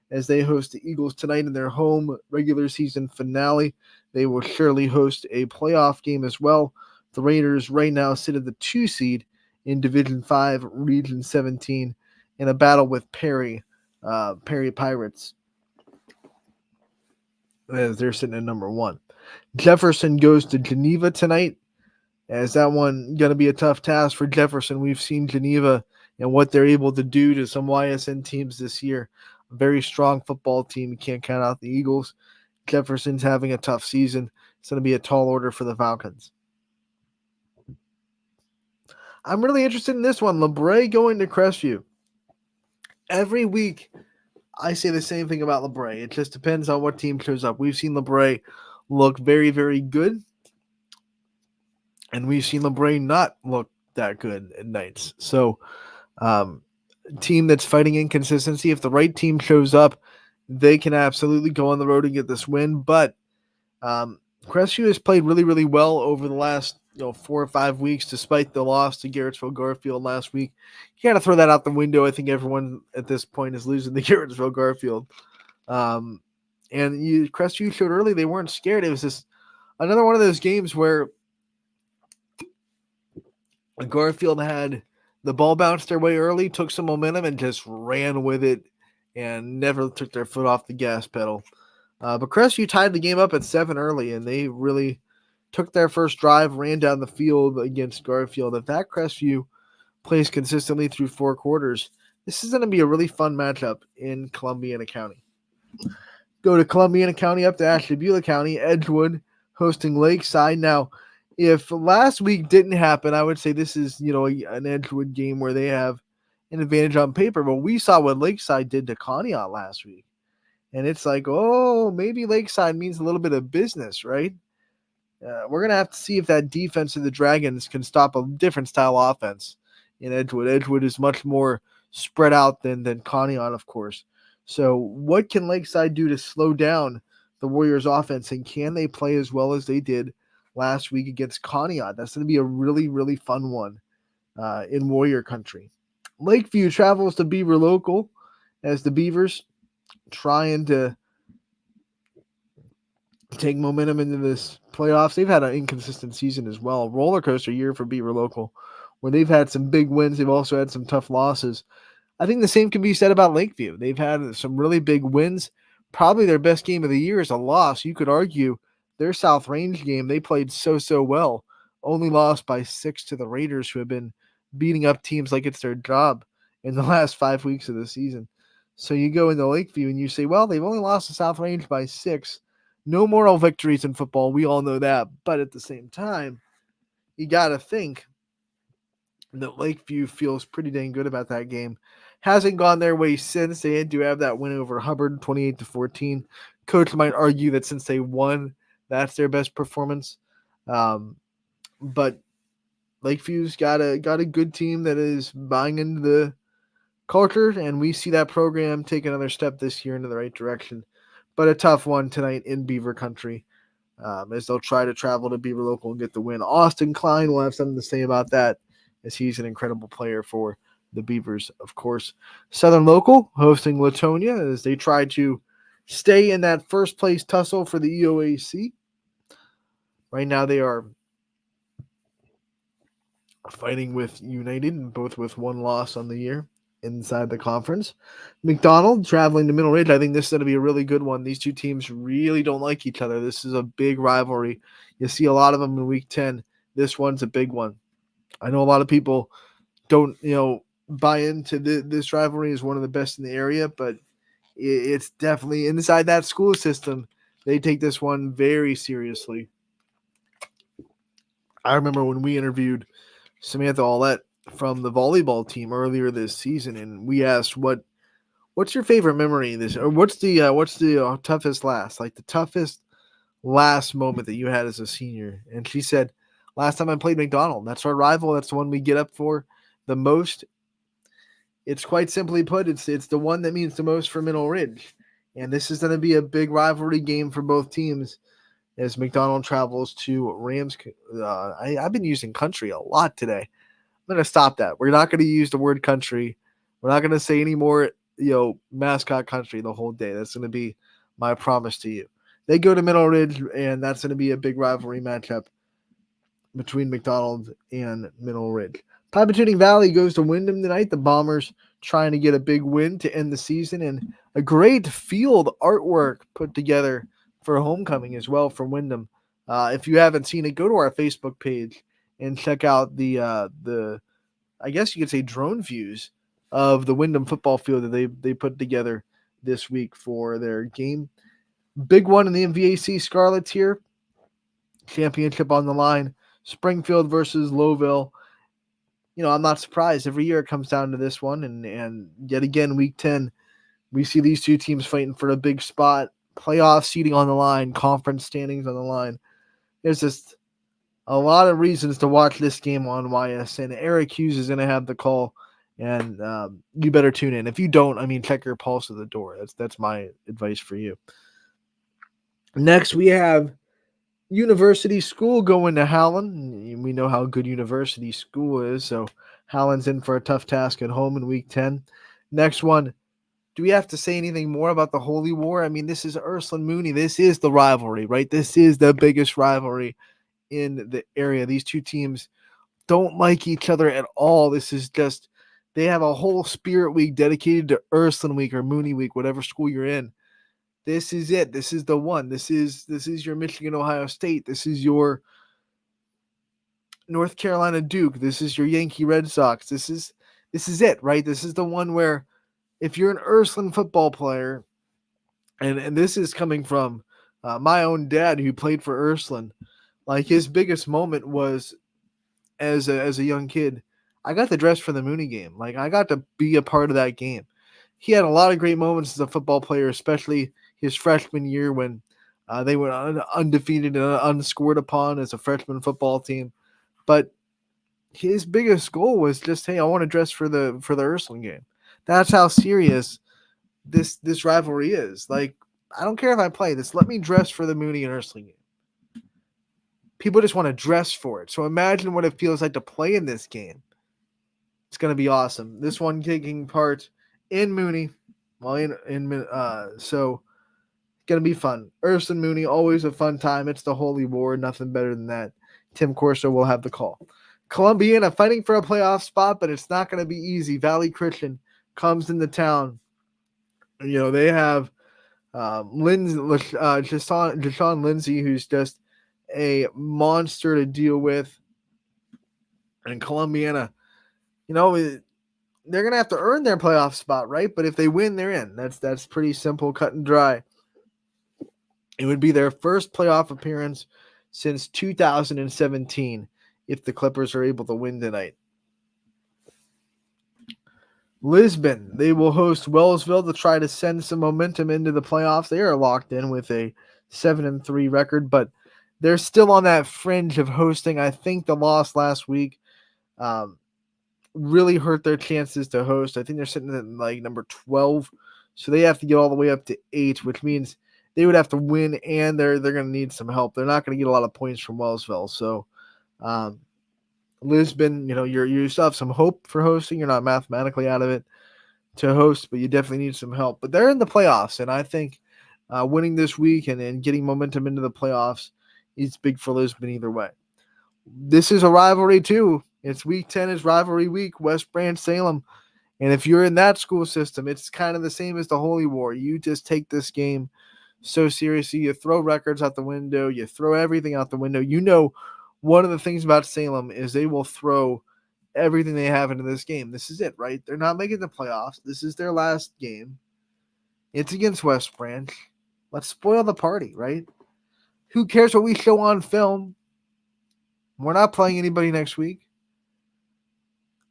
as they host the Eagles tonight in their home regular season finale. They will surely host a playoff game as well. The Raiders right now sit at the 2 seed in Division 5, Region 17, in a battle with Perry Pirates, as they're sitting at number 1. Jefferson goes to Geneva tonight, as that one going to be a tough task for Jefferson. We've seen Geneva and what they're able to do to some YSN teams this year. A very strong football team. You can't count out the Eagles. Jefferson's having a tough season. It's going to be a tall order for the Falcons. I'm really interested in this one. LeBray going to Crestview. Every week, I say the same thing about LeBray. It just depends on what team shows up. We've seen LeBray look very, very good, and we've seen LeBray not look that good at nights. So, team that's fighting inconsistency, if the right team shows up, they can absolutely go on the road and get this win. But Crestview has played really, really well over the last 4 or 5 weeks, despite the loss to Garrettsville Garfield last week. You got to throw that out the window. I think everyone at this point is losing to Garrettsville Garfield. And Crestview showed early they weren't scared. It was just another one of those games where Garfield had the ball bounced their way early, took some momentum, and just ran with it and never took their foot off the gas pedal. But Crestview tied the game up at 7 early, and they really took their first drive, ran down the field against Garfield. If that Crestview plays consistently through 4 quarters, this is going to be a really fun matchup in Columbiana County. Go to Columbiana County up to Ashtabula County, Edgewood hosting Lakeside. Now, if last week didn't happen, I would say this is, an Edgewood game where they have an advantage on paper. But we saw what Lakeside did to Conneaut last week. And it's like, oh, maybe Lakeside means a little bit of business, right? We're going to have to see if that defense of the Dragons can stop a different style offense in Edgewood. Edgewood is much more spread out than Conneaut, of course. So what can Lakeside do to slow down the Warriors offense, and can they play as well as they did last week against Conneaut? That's going to be a really, really fun one in Warrior country. Lakeview travels to Beaver Local as the Beavers trying to take momentum into this playoffs. They've had an inconsistent season as well. Roller coaster year for Beaver Local, where they've had some big wins. They've also had some tough losses. I think the same can be said about Lakeview. They've had some really big wins. Probably their best game of the year is a loss. You could argue their South Range game, they played so well. Only lost by 6 to the Raiders, who have been beating up teams like it's their job in the last 5 weeks of the season. So you go into Lakeview and you say, well, they've only lost to South Range by 6. No moral victories in football. We all know that. But at the same time, you got to think that Lakeview feels pretty dang good about that game. Hasn't gone their way since. They do have that win over Hubbard, 28-14. Coach might argue that since they won, that's their best performance. But Lakeview's got a good team that is buying into the culture, and we see that program take another step this year into the right direction. But a tough one tonight in Beaver Country, as they'll try to travel to Beaver Local and get the win. Austin Klein will have something to say about that, as he's an incredible player for the Beavers, of course. Southern Local hosting Latonia as they try to stay in that first place tussle for the EOAC. Right now they are fighting with United, both with one loss on the year inside the conference. McDonald traveling to Middle Ridge. I think this is going to be a really good one. These two teams really don't like each other. This is a big rivalry. You see a lot of them in Week 10. This one's a big one. I know a lot of people don't, buy into this rivalry as one of the best in the area, but it's definitely inside that school system. They take this one very seriously. I remember when we interviewed Samantha Aulette from the volleyball team earlier this season, and we asked, what's your favorite memory this, or what's the toughest last, like the toughest last moment that you had as a senior? And she said, last time I played McDonald. That's our rival. That's the one we get up for the most. It's quite simply put, it's the one that means the most for Middle Ridge. And this is going to be a big rivalry game for both teams as McDonald travels to Rams. I've been using country a lot today. I'm going to stop that. We're not going to use the word country. We're not going to say any more, mascot country the whole day. That's going to be my promise to you. They go to Middle Ridge, and that's going to be a big rivalry matchup between McDonald and Middle Ridge. Pipatuning Valley goes to Windham tonight. The Bombers trying to get a big win to end the season, and a great field artwork put together for homecoming as well for Windham. If you haven't seen it, go to our Facebook page and check out the I guess you could say drone views of the Windham football field that they put together this week for their game. Big one in the MVAC Scarlets here. Championship on the line. Springfield versus Lowville. I'm not surprised. Every year it comes down to this one, and yet again, Week 10, we see these two teams fighting for a big spot, playoff seeding on the line, conference standings on the line. There's just a lot of reasons to watch this game on YSN. Eric Hughes is going to have the call, and you better tune in. If you don't, check your pulse at the door. That's my advice for you. Next, we have University School going to Howland. We know how good University School is, so Howland's in for a tough task at home in Week 10. Next one, do we have to say anything more about the Holy War? This is Ursuline Mooney. This is the rivalry, right? This is the biggest rivalry in the area. These two teams don't like each other at all. This is just, they have a whole Spirit Week dedicated to Ursuline Week or Mooney Week, whatever school you're in. This is it. This is the one. This is your Michigan, Ohio State. This is your North Carolina Duke. This is your Yankee Red Sox. This is it, right? This is the one where if you're an Ursuline football player, and this is coming from my own dad who played for Ursuline, like his biggest moment was as a young kid, I got to dress for the Mooney game. Like I got to be a part of that game. He had a lot of great moments as a football player, especially his freshman year when they went undefeated and unscored upon as a freshman football team. But his biggest goal was just, hey, I want to dress for the Ursuline game. That's how serious this rivalry is. Like, I don't care if I play this. Let me dress for the Mooney and Ursuline game. People just want to dress for it. So imagine what it feels like to play in this game. It's going to be awesome. This one taking part in Mooney. So going to be fun. Ursuline Mooney, always a fun time. It's the Holy War. Nothing better than that. Tim Corso will have the call. Columbiana fighting for a playoff spot, but it's not going to be easy. Valley Christian comes into town. They have Deshaun Lindsay, who's just a monster to deal with. And Columbiana, they're going to have to earn their playoff spot, right? But if they win, they're in. That's pretty simple, cut and dry. It would be their first playoff appearance since 2017 if the Clippers are able to win tonight. Lisbon, they will host Wellsville to try to send some momentum into the playoffs. They are locked in with a 7-3 record, but they're still on that fringe of hosting. I think the loss last week really hurt their chances to host. I think they're sitting at like number 12, so they have to get all the way up to 8, which means they would have to win, and they're going to need some help. They're not going to get a lot of points from Wellsville. So Lisbon, you still have some hope for hosting. You're not mathematically out of it to host, but you definitely need some help. But they're in the playoffs, and I think winning this week and getting momentum into the playoffs is big for Lisbon either way. This is a rivalry too. It's Week 10 is rivalry week, West Branch, Salem. And if you're in that school system, it's kind of the same as the Holy War. You just take this game so seriously. You throw records out the window. You throw everything out the window. One of the things about Salem is they will throw everything they have into this game. This is it, right? They're not making the playoffs. This is their last game. It's against West Branch. Let's spoil the party, right? Who cares what we show on film? We're not playing anybody next week.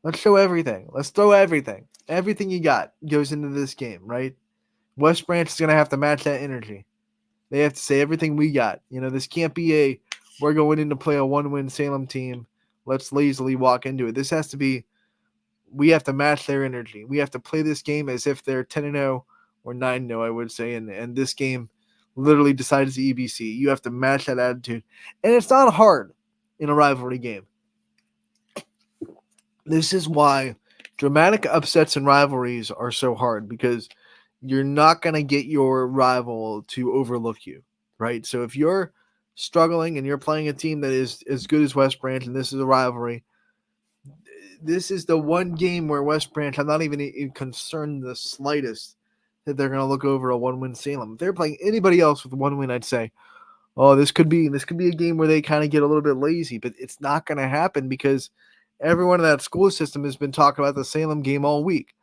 Let's show everything. Let's throw everything. Everything you got goes into this game, right? West Branch is going to have to match that energy. They have to say everything we got. This can't be we're going in to play a 1-win Salem team. Let's lazily walk into it. This has to be, we have to match their energy. We have to play this game as if they're 10-0 or 9-0, I would say. And this game literally decides the EBC. You have to match that attitude. And it's not hard in a rivalry game. This is why dramatic upsets and rivalries are so hard, because you're not going to get your rival to overlook you, right? So if you're struggling and you're playing a team that is as good as West Branch, and this is a rivalry, this is the one game where West Branch, I'm not even concerned the slightest that they're going to look over a 1-win Salem. If they're playing anybody else with 1 win, I'd say, oh, this could be a game where they kind of get a little bit lazy, but it's not going to happen because everyone in that school system has been talking about the Salem game all week.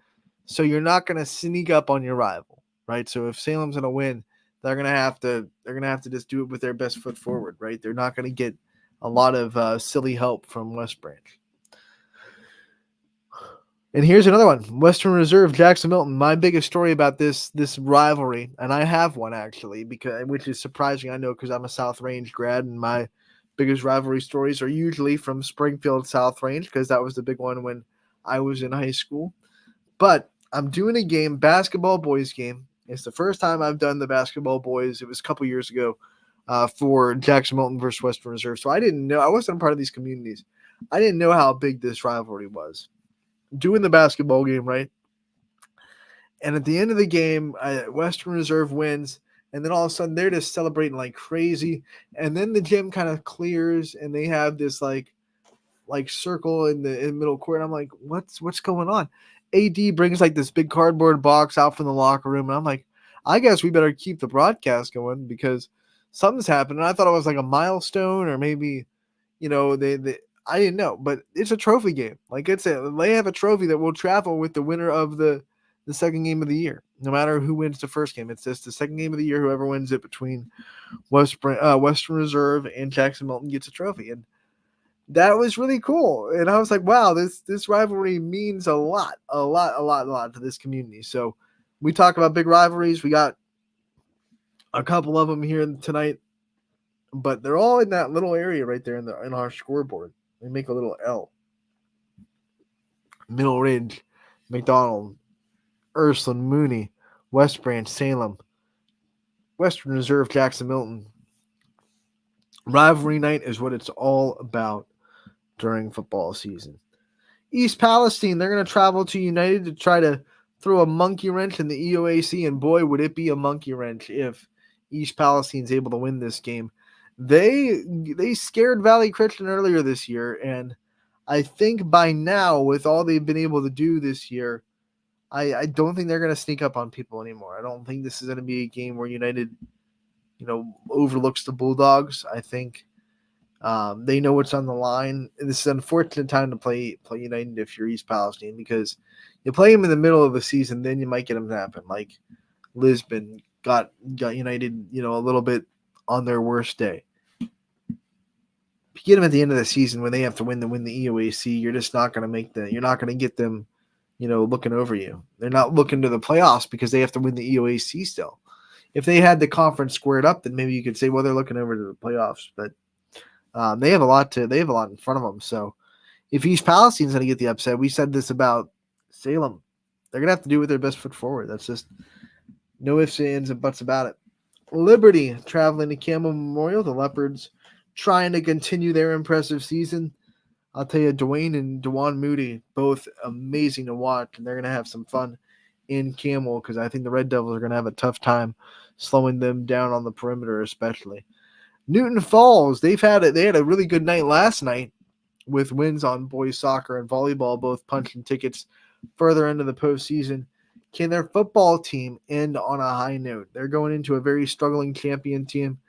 So you're not going to sneak up on your rival, right? So if Salem's going to win, they're going to have to just do it with their best foot forward, right? They're not going to get a lot of silly help from West Branch. And here's another one. Western Reserve, Jackson Milton. My biggest story about this rivalry, and I have one actually, which is surprising, I know, because I'm a South Range grad, and my biggest rivalry stories are usually from Springfield South Range, because that was the big one when I was in high school. But I'm doing a game, basketball boys game. It's the first time I've done the basketball boys. It was a couple years ago for Jackson Milton versus Western Reserve. So I didn't know. I wasn't a part of these communities. I didn't know how big this rivalry was. Doing the basketball game, right? And at the end of the game, Western Reserve wins. And then all of a sudden, they're just celebrating like crazy. And then the gym kind of clears, and they have this like circle in the middle court. I'm like, what's going on? AD brings like this big cardboard box out from the locker room, and I'm like, I guess we better keep the broadcast going because something's happened. And I thought it was like a milestone, or maybe, they I didn't know, but it's a trophy game. Like they have a trophy that will travel with the winner of the second game of the year. No matter who wins the first game, it's just the second game of the year. Whoever wins it between Western Reserve and Jackson Milton gets a trophy, and that was really cool. And I was like, wow, this rivalry means a lot to this community. So we talk about big rivalries. We got a couple of them here tonight, but they're all in that little area right there in our scoreboard. They make a little L. Middle Ridge, McDonald, Ursuline, Mooney, West Branch, Salem, Western Reserve, Jackson Milton. Rivalry night is what it's all about during football season. East Palestine, they're going to travel to United to try to throw a monkey wrench in the EOAC, and boy, would it be a monkey wrench if East Palestine's able to win this game. They scared Valley Christian earlier this year, and I think by now, with all they've been able to do this year, I don't think they're going to sneak up on people anymore. I don't think this is going to be a game where United, overlooks the Bulldogs. I think they know what's on the line. This is an unfortunate time to play United if you're East Palestine, because you play them in the middle of the season, then you might get them to happen. Like Lisbon got United, a little bit on their worst day. If you get them at the end of the season when they have to win the EOAC, you're just not going to you're not going to get them, looking over you. They're not looking to the playoffs because they have to win the EOAC still. If they had the conference squared up, then maybe you could say, well, they're looking over to the playoffs, but they have a lot in front of them. So if East Palestine's going to get the upset, we said this about Salem, they're going to have to do with their best foot forward. That's just no ifs, ands, and buts about it. Liberty traveling to Campbell Memorial. The Leopards trying to continue their impressive season. I'll tell you, Dwayne and Dewan Moody, both amazing to watch, and they're going to have some fun in Campbell because I think the Red Devils are going to have a tough time slowing them down on the perimeter, especially. Newton Falls, they had a really good night last night with wins on boys soccer and volleyball, both punching tickets further into the postseason. Can their football team end on a high note? They're going into a very struggling champion team.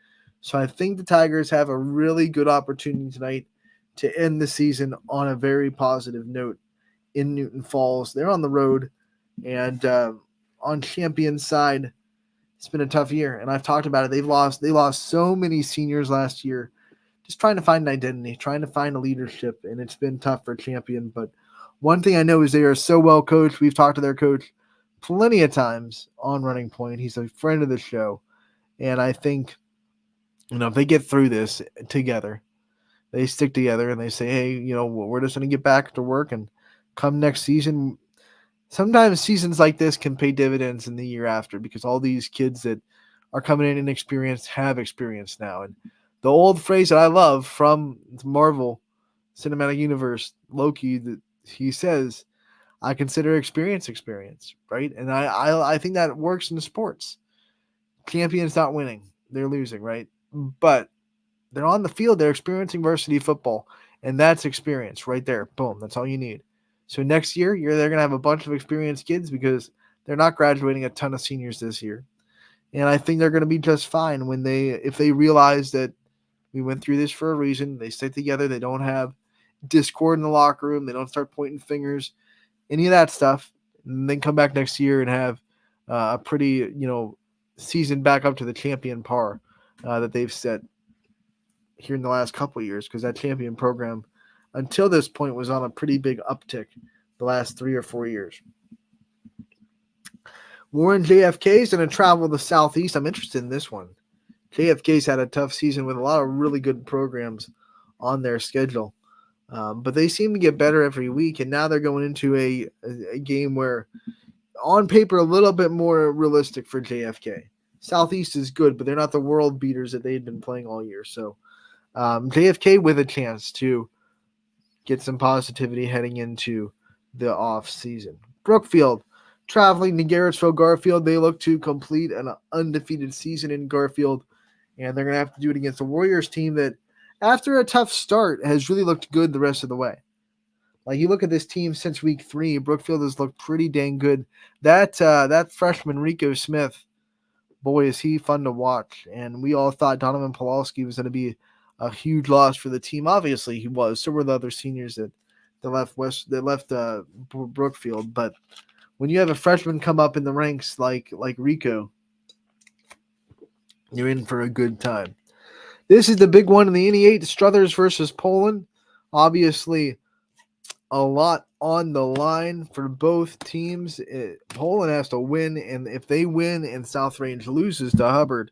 So I think the Tigers have a really good opportunity tonight to end the season on a very positive note in Newton Falls. They're on the road, and on champion side, it's been a tough year, and I've talked about it. They lost so many seniors last year, just trying to find an identity, trying to find a leadership, and it's been tough for champion. But one thing I know is they are so well coached. We've talked to their coach plenty of times on Running Point. He's a friend of the show, and I think, if they get through this together, they stick together and they say, hey, we're just going to get back to work, and come next season. Sometimes seasons like this can pay dividends in the year after, because all these kids that are coming in inexperienced have experience now. And the old phrase that I love from Marvel Cinematic Universe, Loki, that he says, I consider experience, right? And I think that works in sports. Champions not winning, they're losing, right? But they're on the field, they're experiencing varsity football, and that's experience right there. Boom, that's all you need. So next year, they're going to have a bunch of experienced kids because they're not graduating a ton of seniors this year. And I think they're going to be just fine if they realize that we went through this for a reason. They stick together. They don't have discord in the locker room. They don't start pointing fingers, any of that stuff. And then come back next year and have a pretty, season back up to the champion par that they've set here in the last couple of years, because that champion program until this point was on a pretty big uptick the last 3 or 4 years. Warren JFK is going to travel the Southeast. I'm interested in this one. JFK's had a tough season with a lot of really good programs on their schedule. But they seem to get better every week, and now they're going into a game where, on paper, a little bit more realistic for JFK. Southeast is good, but they're not the world beaters that they've been playing all year. So JFK with a chance to get some positivity heading into the off season. Brookfield traveling to Garrettsville Garfield. They look to complete an undefeated season in Garfield, and they're going to have to do it against the Warriors team that, after a tough start, has really looked good the rest of the way. Like, you look at this team since week 3, Brookfield has looked pretty dang good. That freshman Rico Smith, boy, is he fun to watch. And we all thought Donovan Pawlowski was going to be a huge loss for the team. Obviously, he was. So were the other seniors that left Brookfield. But when you have a freshman come up in the ranks like Rico, you're in for a good time. This is the big one in the NE8, Struthers versus Poland. Obviously, a lot on the line for both teams. Poland has to win, and if they win and South Range loses to Hubbard,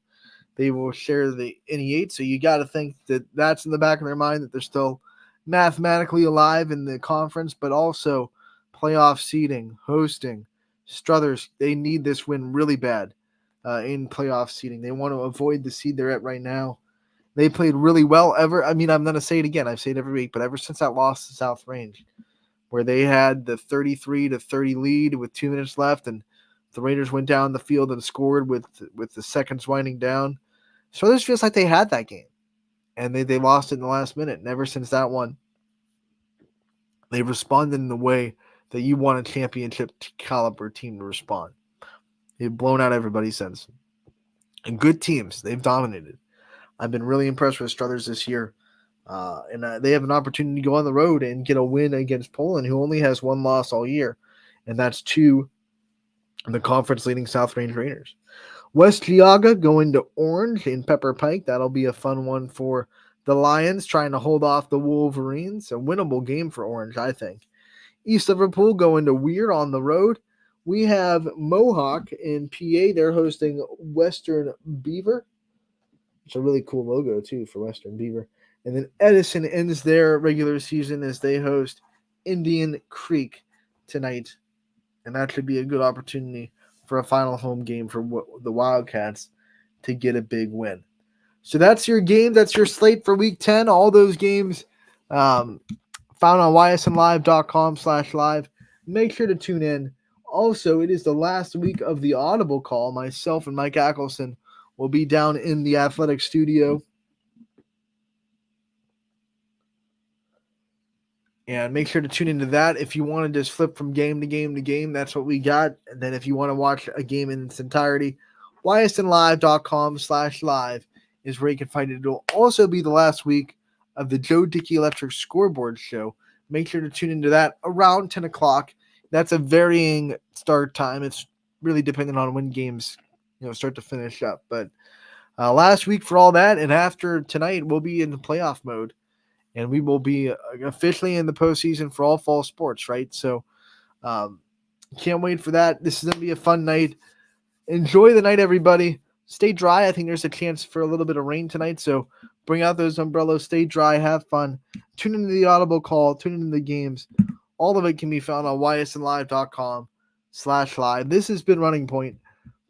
they will share the NE8. So you got to think that that's in the back of their mind, that they're still mathematically alive in the conference, but also playoff seeding, hosting. Struthers, they need this win really bad in playoff seeding. They want to avoid the seed they're at right now. They played really well I'm going to say it again. I've said it every week, but ever since that loss to South Range, where they had the 33-30 lead with 2 minutes left, and the Raiders went down the field and scored with the seconds winding down. So this feels like they had that game, and they lost it in the last minute. And ever since that one, they've responded in the way that you want a championship caliber team to respond. They've blown out everybody since. And good teams, they've dominated. I've been really impressed with Struthers this year. And they have an opportunity to go on the road and get a win against Poland, who only has 1 loss all year, and that's to the conference-leading South Range Raiders. West Geauga going to Orange in Pepper Pike. That'll be a fun one for the Lions, trying to hold off the Wolverines. A winnable game for Orange, I think. East Liverpool going to Weir on the road. We have Mohawk in PA. They're hosting Western Beaver. It's a really cool logo, too, for Western Beaver. And then Edison ends their regular season as they host Indian Creek tonight. And that should be a good opportunity for a final home game for the Wildcats to get a big win. So that's your game. That's your slate for Week 10. All those games found on ysnlive.com/live. Make sure to tune in. Also, it is the last week of the Audible Call. Myself and Mike Ackelson will be down in the athletic studio. And make sure to tune into that. If you want to just flip from game to game to game, that's what we got. And then if you want to watch a game in its entirety, ysnlive.com/live is where you can find it. It'll also be the last week of the Joe Dickey Electric Scoreboard Show. Make sure to tune into that around 10 o'clock. That's a varying start time. It's really dependent on when games start to finish up. But last week for all that, and after tonight, we'll be in the playoff mode. And we will be officially in the postseason for all fall sports, right? So can't wait for that. This is going to be a fun night. Enjoy the night, everybody. Stay dry. I think there's a chance for a little bit of rain tonight. So bring out those umbrellas. Stay dry. Have fun. Tune into the Audible Call. Tune into the games. All of it can be found on ysnlive.com/live. This has been Running Point,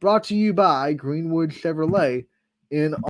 brought to you by Greenwood Chevrolet in